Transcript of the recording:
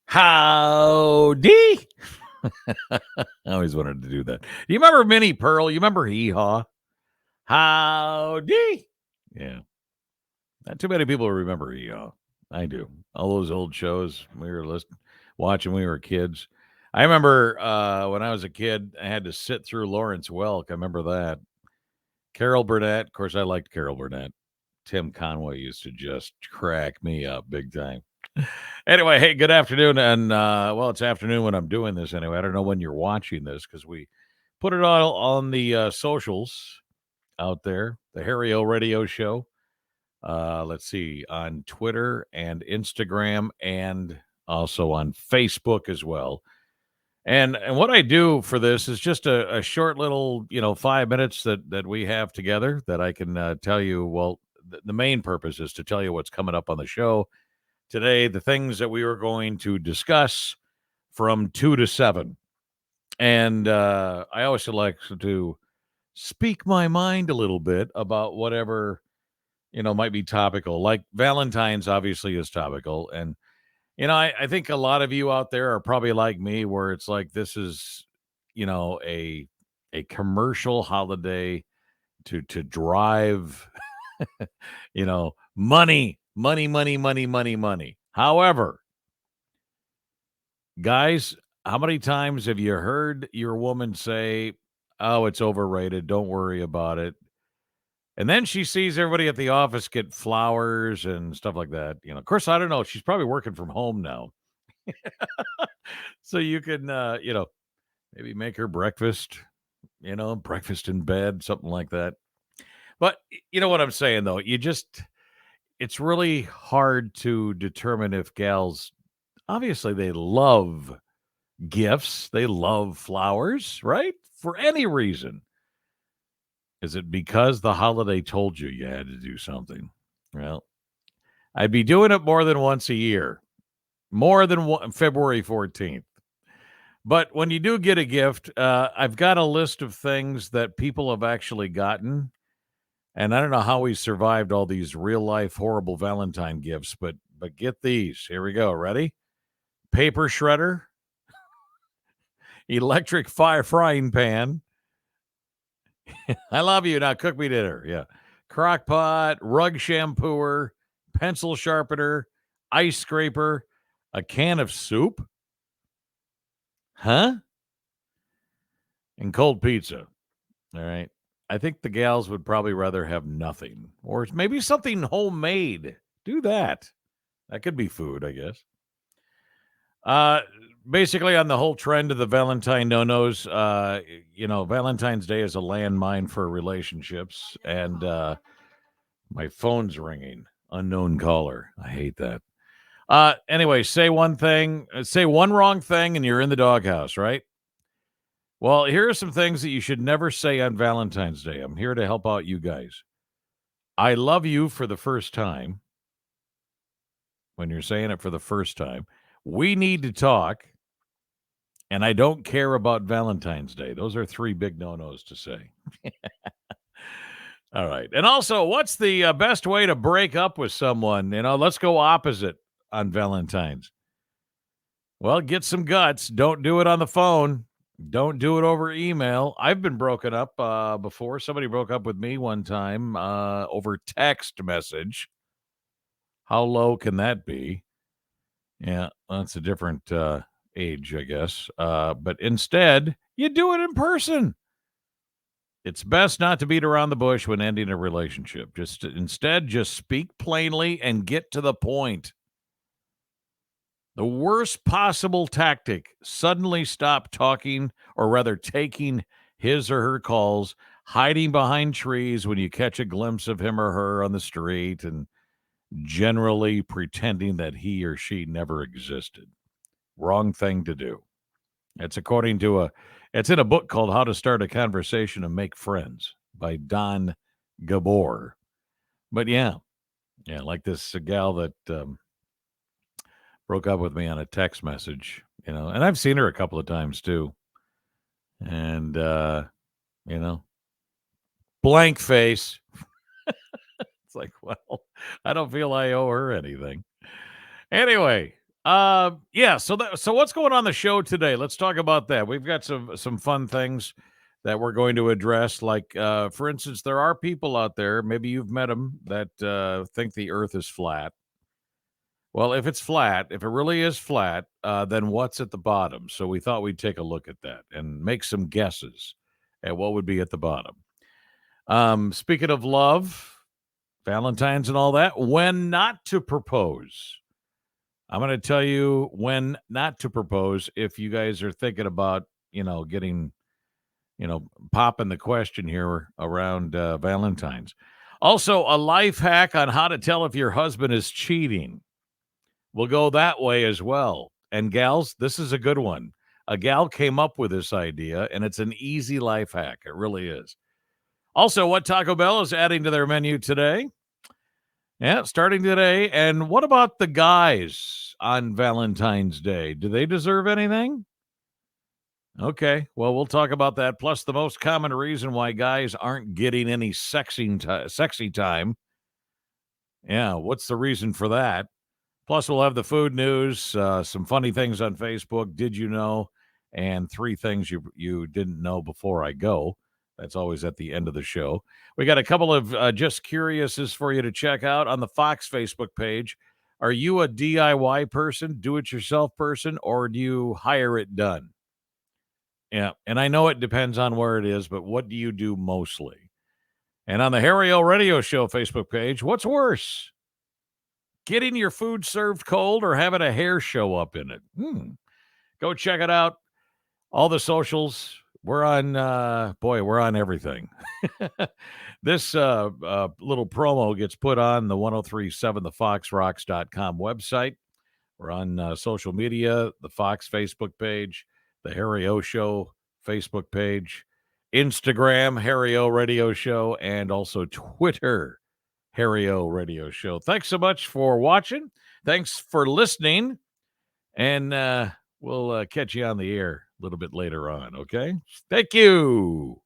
Howdy. I always wanted to do that. You remember Minnie Pearl? You remember Hee Haw? Howdy. Yeah. Not too many people remember Hee Haw. I do. All those old shows we were watching when we were kids. I remember when I was a kid, I had to sit through Lawrence Welk. I remember that. Carol Burnett. Of course, I liked Carol Burnett. Tim Conway used to just crack me up big time. Anyway, hey, good afternoon. And, well, it's afternoon when I'm doing this anyway. I don't know when you're watching this because we put it all on the socials out there, the Harry O Radio Show. Let's see, on Twitter and Instagram and also on Facebook as well. And what I do for this is just a short little, 5 minutes that we have together that I can tell you. Well, the main purpose is to tell you what's coming up on the show today, the things that we were going to discuss from 2 to 7. And I always like to speak my mind a little bit about whatever, might be topical. Like Valentine's obviously is topical. And, I think a lot of you out there are probably like me, where it's like this is, a commercial holiday to drive, money, money, money, money, money, money. However, guys, how many times have you heard your woman say, "Oh, it's overrated. Don't worry about it." And then she sees everybody at the office get flowers and stuff like that. Of course, I don't know. She's probably working from home now. So you can, maybe make her breakfast, breakfast in bed, something like that. But you know what I'm saying, though? It's really hard to determine if gals, obviously, they love gifts. They love flowers, right? For any reason. Is it because the holiday told you had to do something? Well, I'd be doing it more than once a year, more than February 14th. But when you do get a gift, I've got a list of things that people have actually gotten. And I don't know how we survived all these real life horrible Valentine gifts, but get these. Here we go. Ready? Paper shredder, electric fire frying pan. I love you. Now cook me dinner. Yeah. Crock pot, rug shampooer, pencil sharpener, ice scraper, a can of soup. Huh? And cold pizza. All right. I think the gals would probably rather have nothing or maybe something homemade. Do that. That could be food, I guess. Uh, Basically, on the whole trend of the Valentine no-nos, Valentine's Day is a landmine for relationships, and my phone's ringing. Unknown caller. I hate that. Anyway, say one wrong thing, and you're in the doghouse, right? Well, here are some things that you should never say on Valentine's Day. I'm here to help out you guys. I love you for the first time. When you're saying it for the first time, we need to talk. And I don't care about Valentine's Day. Those are 3 big no-nos to say. All right. And also, what's the best way to break up with someone? Let's go opposite on Valentine's. Well, get some guts. Don't do it on the phone. Don't do it over email. I've been broken up before. Somebody broke up with me one time over text message. How low can that be? Yeah, that's a different age, I guess. But instead, you do it in person. It's best not to beat around the bush when ending a relationship. Just speak plainly and get to the point. The worst possible tactic, suddenly stop talking, or rather taking his or her calls, hiding behind trees when you catch a glimpse of him or her on the street, and generally pretending that he or she never existed. Wrong thing to do. It's in a book called How to Start a Conversation and Make Friends by Don Gabor. But yeah, like this gal that broke up with me on a text message, and I've seen her a couple of times too. And, you know, blank face. It's like, well, I don't feel I owe her anything. Anyway, Yeah. So what's going on the show today? Let's talk about that. We've got some fun things that we're going to address. Like, for instance, there are people out there. Maybe you've met them that think the Earth is flat. Well, if it's flat, if it really is flat, then what's at the bottom? So we thought we'd take a look at that and make some guesses at what would be at the bottom. Speaking of love, Valentine's and all that, when not to propose. I'm going to tell you when not to propose if you guys are thinking about, getting, popping the question here around Valentine's. Also, a life hack on how to tell if your husband is cheating. We'll go that way as well. And gals, this is a good one. A gal came up with this idea, and it's an easy life hack. It really is. Also, what Taco Bell is adding to their menu today. Yeah, starting today. And what about the guys on Valentine's Day? Do they deserve anything? Okay, well, we'll talk about that. Plus, the most common reason why guys aren't getting any sexy time. Yeah, what's the reason for that? Plus, we'll have the food news, some funny things on Facebook. Did you know? And three things you didn't know before I go. That's always at the end of the show. We got a couple of just curiouses for you to check out on the Fox Facebook page. Are you a DIY person, do-it-yourself person, or do you hire it done? Yeah, and I know it depends on where it is, but what do you do mostly? And on the Harry O Radio Show Facebook page, what's worse? Getting your food served cold or having a hair show up in it? Go check it out. All the socials. We're on, we're on everything. This little promo gets put on the 1037thefoxrocks.com website. We're on social media, the Fox Facebook page, the Harry O Show Facebook page, Instagram, Harry O Radio Show, and also Twitter, Harry O Radio Show. Thanks so much for watching. Thanks for listening. And we'll catch you on the air a little bit later on, okay? Thank you.